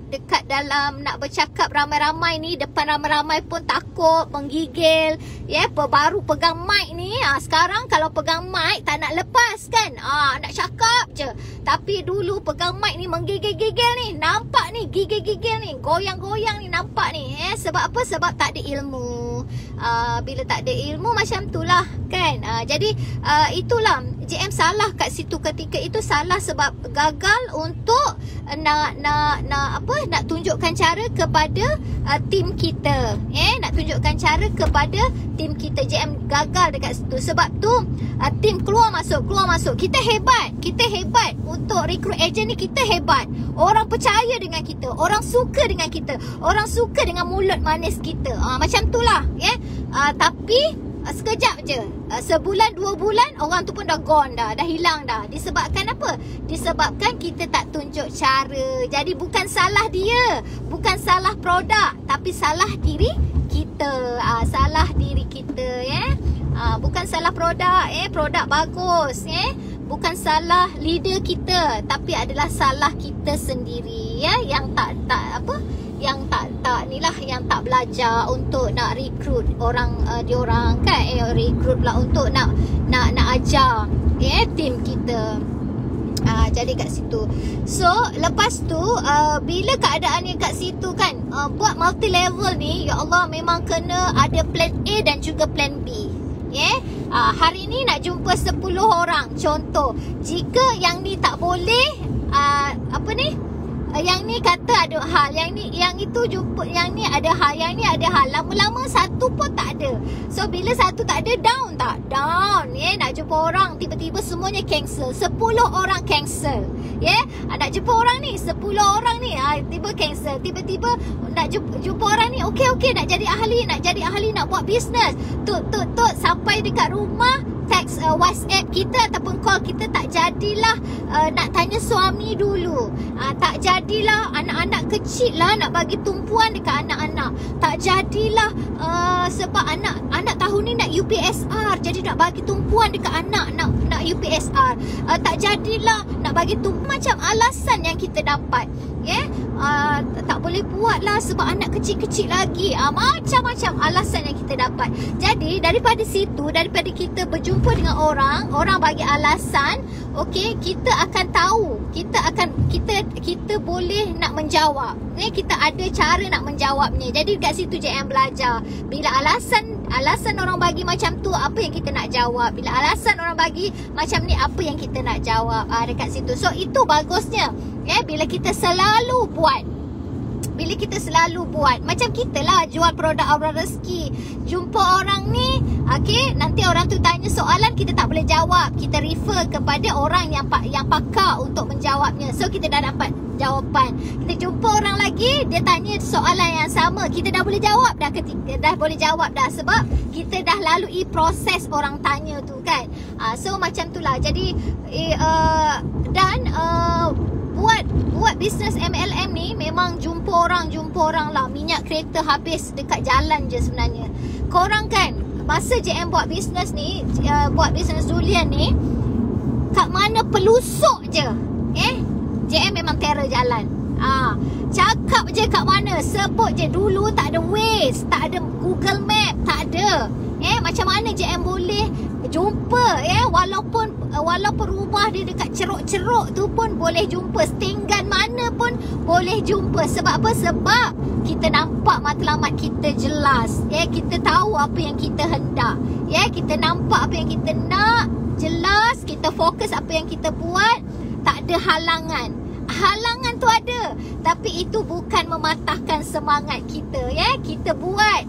nak bercakap ramai-ramai ni, depan ramai-ramai pun takut, menggigil. Baru pegang mic ni, sekarang kalau pegang mic tak nak lepas kan. Nak cakap je. Tapi dulu pegang mic ni menggigil-gigil ni. Nampak ni gigil-gigil ni, goyang-goyang ni, nampak ni. Sebab apa? Sebab tak ada ilmu. Bila tak ada ilmu macam itulah kan. Jadi itulah JM salah kat situ ketika itu. Salah sebab gagal untuk nak tunjukkan cara kepada tim kita. Nak tunjukkan cara kepada tim kita. JM gagal dekat situ. Sebab tu tim keluar masuk. Kita hebat untuk recruit agent ni. Kita hebat. Orang percaya dengan kita, orang suka dengan kita, orang suka dengan mulut manis kita. Macam tu lah. Tapi sekejap je, sebulan 2 bulan orang tu pun dah gone dah hilang dah. Disebabkan apa? Disebabkan kita tak tunjuk cara. Jadi bukan salah dia, bukan salah produk, tapi salah diri kita. Salah diri kita. Bukan salah produk. Produk bagus. Bukan salah leader kita, tapi adalah salah kita sendiri. Yang tak belajar untuk nak rekrut orang diorang kan. Rekrut pula untuk nak ajar tim kita. Jadi kat situ. So lepas tu bila keadaannya kat situ kan, buat multi level ni, ya Allah, memang kena ada plan A dan juga plan B. Hari ni nak jumpa 10 orang. Contoh, jika yang ni tak boleh, yang ni kata ada hal, yang itu jumpa, yang ni ada hal, yang ni ada hal. Lama-lama satu pun tak ada. So bila satu tak ada, down tak? Down. Nak jumpa orang, tiba-tiba semuanya cancel. 10 orang cancel. Nak jumpa orang ni, 10 orang ni tiba cancel. Tiba-tiba nak jumpa orang ni, okey nak jadi ahli, nak buat bisnes. Tut sampai dekat rumah, text WhatsApp kita ataupun call kita tak jadilah. Nak tanya suami dulu. Tak jadilah. Anak-anak kecil lah nak bagi tumpuan dekat anak-anak. Tak jadilah sebab anak tahun ni nak UPSR. Jadi nak bagi tumpuan dekat anak nak UPSR. Tak jadilah nak bagi tumpuan. Macam alasan yang kita dapat. Tak boleh buat lah sebab anak kecil-kecil lagi. Macam-macam alasan yang kita dapat. Jadi daripada situ, daripada kita berjumpa dengan orang bagi alasan, kita akan tahu, kita boleh nak menjawab. Kita ada cara nak menjawabnya. Jadi kat situ JM belajar. Bila alasan orang bagi macam tu, apa yang kita nak jawab. Bila alasan orang bagi macam ni, apa yang kita nak jawab. Dekat situ. So itu bagusnya. Bila kita selalu buat. bila kita selalu buat, macam kita lah jual produk Aura Rezeki, jumpa orang ni, okay, nanti orang tu tanya soalan, kita tak boleh jawab, kita refer kepada orang yang pakar untuk menjawabnya. So kita dah dapat jawapan. Kita jumpa orang lagi, dia tanya soalan yang sama, kita dah boleh jawab dah, dah boleh jawab dah, sebab kita dah lalui proses orang tanya tu kan. So macam tu lah. Jadi buat bisnes MLM ni memang jumpa orang lah. Minyak kereta habis dekat jalan je sebenarnya. Korang kan masa JM buat bisnes ni, buat bisnes durian ni, kat mana pelusuk je, JM memang terror jalan. Cakap je kat mana, sebut je. Dulu tak ada Waze, tak ada Google Map, tak ada. Macam mana JM boleh jumpa, walaupun rumah dia dekat ceruk-ceruk tu pun boleh jumpa, setinggan mana pun boleh jumpa. Sebab apa? Sebab kita nampak matlamat kita jelas, kita tahu apa yang kita hendak, kita nampak apa yang kita nak jelas, kita fokus apa yang kita buat, tak ada halangan. Halangan tu ada, tapi itu bukan mematahkan semangat kita, kita buat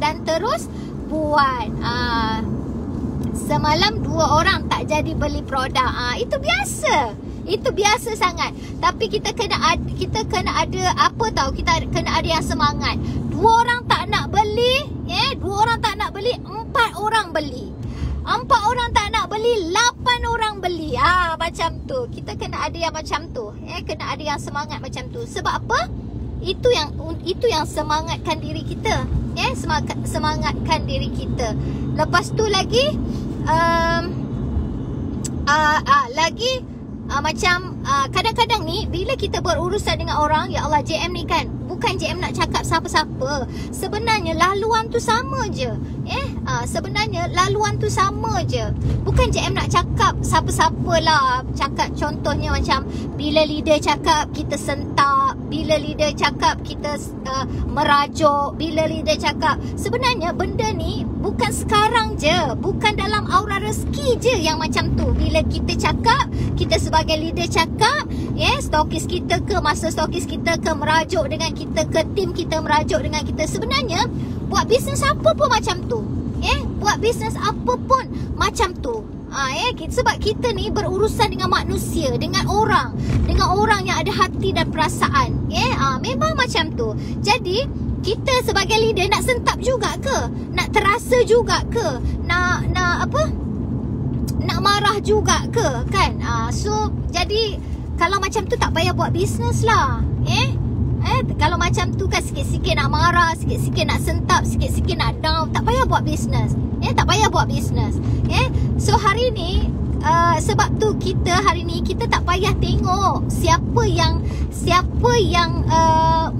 dan terus buat. Semalam 2 orang tak jadi beli produk. Itu biasa. Itu biasa sangat. Tapi kita kena ada apa tahu, kita kena ada yang semangat. 2 orang tak nak beli, 2 orang tak nak beli, 4 orang beli. 4 orang tak nak beli, 8 orang beli. Macam tu. Kita kena ada yang macam tu. Kena ada yang semangat macam tu. Sebab apa? Itu yang semangatkan diri kita. Semangatkan diri kita. Lepas tu lagi macam kadang-kadang ni bila kita berurusan dengan orang, ya Allah, JM ni kan bukan JM nak cakap siapa-siapa. Sebenarnya laluan tu sama je. Sebenarnya laluan tu sama je. Bukan JM nak cakap siapa-siapa lah. Cakap contohnya macam bila leader cakap kita sentak, bila leader cakap kita merajuk, bila leader cakap. Sebenarnya benda ni bukan sekarang je, bukan dalam Aura Rezeki je yang macam tu. Bila kita cakap, kita sebagai leader cakap, stokis kita ke, masa stokis kita ke merajuk dengan kita, ke tim kita merajuk dengan kita. Sebenarnya buat bisnes apa pun macam tu. Buat bisnes apa pun macam tu. Sebab kita ni berurusan dengan manusia, dengan orang yang ada hati dan perasaan. Memang macam tu. Jadi kita sebagai leader nak sentap juga ke? Nak terasa juga ke? Nak apa? Nak marah juga ke? Kan? So jadi kalau macam tu tak payah buat bisnes lah. Kalau macam tu kan sikit-sikit nak marah, sikit-sikit nak sentap, sikit-sikit nak down, tak payah buat bisnes. Tak payah buat bisnes. So hari ni sebab tu kita hari ni kita tak payah tengok siapa yang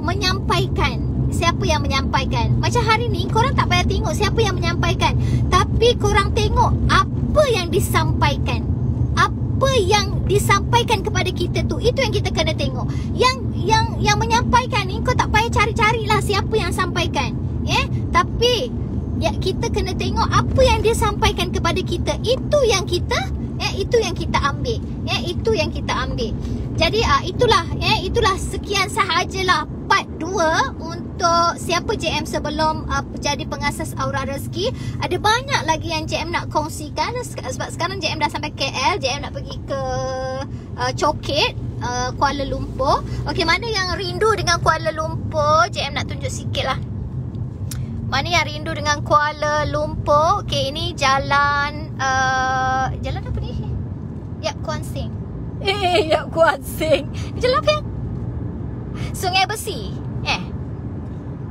menyampaikan. Siapa yang menyampaikan. Macam hari ni korang tak payah tengok siapa yang menyampaikan, tapi korang tengok apa yang disampaikan. Apa yang disampaikan kepada kita tu, itu yang kita kena tengok. Yang menyampaikan ni kau tak payah cari-carilah siapa yang sampaikan. Tapi kita kena tengok apa yang dia sampaikan kepada kita. Itu yang kita ambil. Itu yang kita ambil. Jadi itulah sekian sahajalah part 2 untuk siapa JM sebelum jadi pengasas Aura Rezeki. Ada banyak lagi yang JM nak kongsikan. Sebab sekarang JM dah sampai KL, JM nak pergi ke Coket, Kuala Lumpur. Okey, mana yang rindu dengan Kuala Lumpur, JM nak tunjuk sikit lah. Mana yang rindu dengan Kuala Lumpur. Okey, ini jalan jalan apa ni? Yap Kuan Sing. Yap Kuan Sing. Jalan apa yang? Sungai Besi.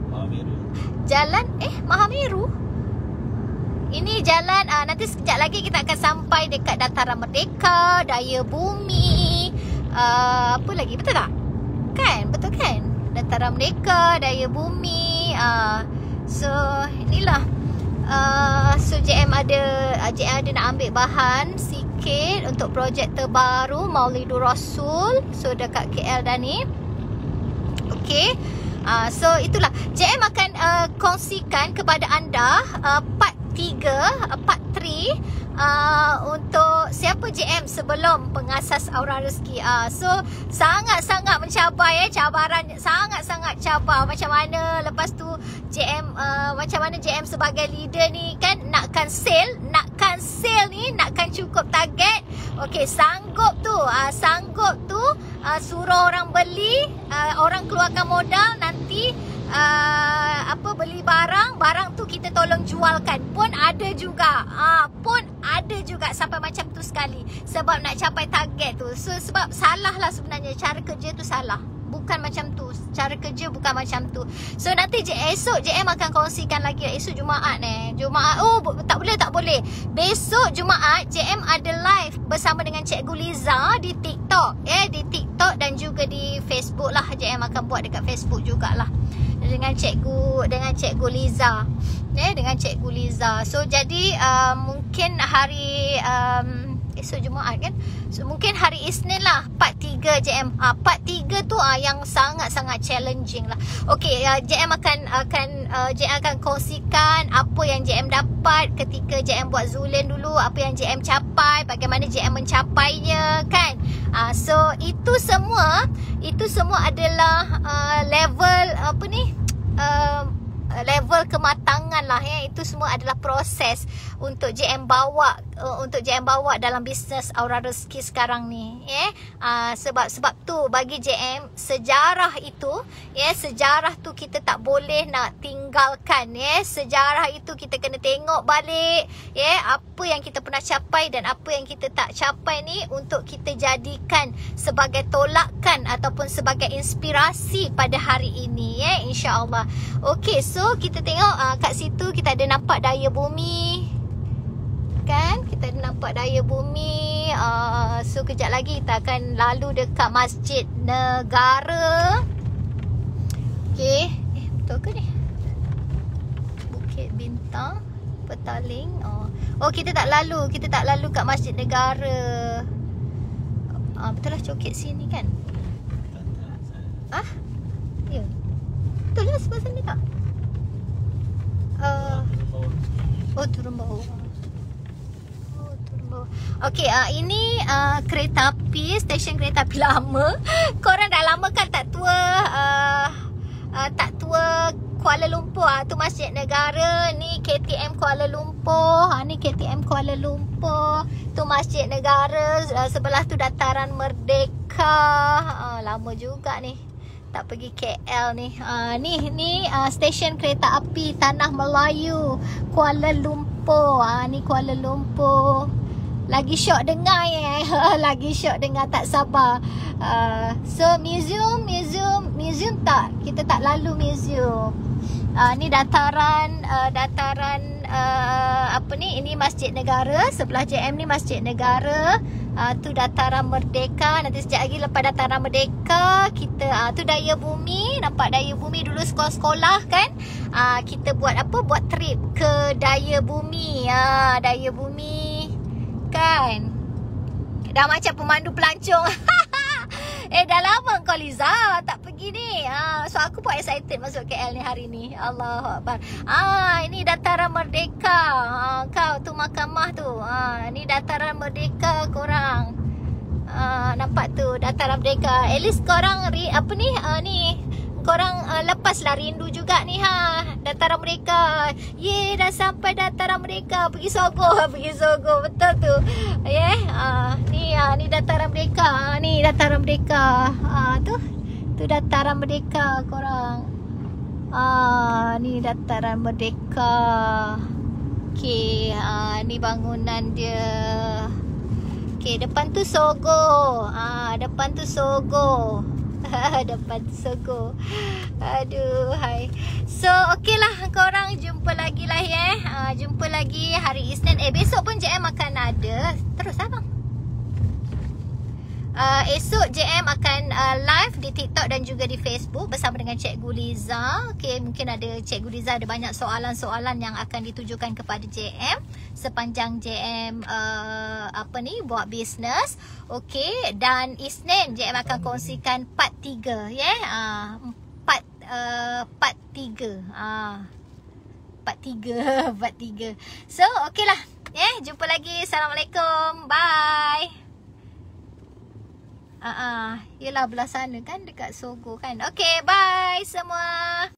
Mahameru. Jalan Mahameru. Ini jalan nanti sekejap lagi kita akan sampai dekat Dataran Merdeka, Daya Bumi. Apa lagi? Betul tak? Kan? Betul kan? Dataran Merdeka, Daya Bumi. So inilah. So JM ada nak ambil bahan sikit untuk projek terbaru Maulidur Rasul. So dekat KL dah ni. Okay. So itulah JM akan kongsikan kepada anda part 3, part 3 untuk siapa JM sebelum pengasas Aura Rezeki. So sangat-sangat mencabar ya, cabaran sangat-sangat cabar. Macam mana lepas tu JM macam mana JM sebagai leader ni kan nakkan sale ni, nakkan cukup target. Okey, sanggup tu suruh orang beli, orang keluarkan modal, nanti beli barang tu kita tolong jualkan. Pun ada juga sampai macam tu sekali, sebab nak capai target tu. So sebab salah lah sebenarnya, cara kerja tu salah, bukan macam tu. Cara kerja bukan macam tu. So nanti esok JM akan kongsikan lagi. Esok Jumaat tak boleh. Besok Jumaat JM ada live bersama dengan Cikgu Liza di TikTok. Di TikTok dan juga di Facebook lah. JM akan buat dekat Facebook jugalah. Dengan Cikgu Liza. Dengan Cikgu Liza. So jadi mungkin hari esok Jumaat kan. So mungkin hari Isnin lah, part 3 JM. Part 3 tu yang sangat-sangat challenging lah. Okey, JM akan kongsikan apa yang JM dapat ketika JM buat Zulen dulu, apa yang JM capai, bagaimana JM mencapainya kan. So itu semua adalah level level kematangan lah ya. Itu semua adalah proses untuk JM bawa dalam bisnes Aura Rezeki sekarang ni sebab tu bagi JM sejarah tu kita tak boleh nak tinggalkan sejarah itu kita kena tengok balik apa yang kita pernah capai dan apa yang kita tak capai ni, untuk kita jadikan sebagai tolakan ataupun sebagai inspirasi pada hari ini insya-Allah. Okey, so kita tengok kat situ kita ada nampak daya bumi kan, kita ada nampak daya bumi. So kejap lagi kita akan lalu dekat Masjid Negara. Okey, betul ke ni? Bukit Bintang, Petaling. Kita tak lalu kat Masjid Negara. Betul lah, coket sini kan? Ya. Betul lah sebelah sana tak? Turun bawah. Okey, ini kereta api, stesen kereta api lama. Korang dah lama kan tak tua Kuala Lumpur. Tu Masjid Negara, ni KTM Kuala Lumpur. Ni KTM Kuala Lumpur. Tu Masjid Negara, sebelah tu Dataran Merdeka. Lama juga ni tak pergi KL ni. Ni stesen kereta api Tanah Melayu Kuala Lumpur. Ni Kuala Lumpur. Lagi syok dengar lagi syok dengar, tak sabar. So museum tak, kita tak lalu museum. Ni dataran ini Masjid Negara. Sebelah JM ni Masjid Negara. Tu Dataran Merdeka. Nanti sekejap lagi lepas Dataran Merdeka kita tu daya bumi. Nampak daya bumi dulu sekolah-sekolah kan. Kita buat trip ke daya bumi. Daya bumi kan. Dah macam pemandu pelancong. Dah lama kau Liza tak pergi ni. So aku pun excited masuk KL ni hari ni. Allahu Akbar. Ini Dataran Merdeka. Kau tu mahkamah tu. Ni Dataran Merdeka korang. Nampak tu Dataran Merdeka. At least korang korang lepaslah rindu juga ni Dataran Merdeka. Dah sampai Dataran Merdeka. Pergi Sogo. Betul tu. Ni Dataran Merdeka. Ni Dataran Merdeka. Tu Dataran Merdeka korang. Ni Dataran Merdeka. Okey, ni bangunan dia. Okey, depan tu Sogo. Depan tu Sogo. Depan Sogo. Aduh, hai. So, okey lah korang, jumpa lagi lah jumpa lagi hari Isnin. Besok pun JM akan ada. Terus abang. Esok JM akan live di TikTok dan juga di Facebook bersama dengan Cikgu Liza. Okey, mungkin ada Cikgu Liza ada banyak soalan-soalan yang akan ditujukan kepada JM sepanjang JM buat bisnes. Okey, dan Isnin JM akan kongsikan part 3 part 3. Part 3. So, okeylah. Jumpa lagi. Assalamualaikum. Bye. Yelah belah sana kan dekat Sogo kan. Okay, bye semua.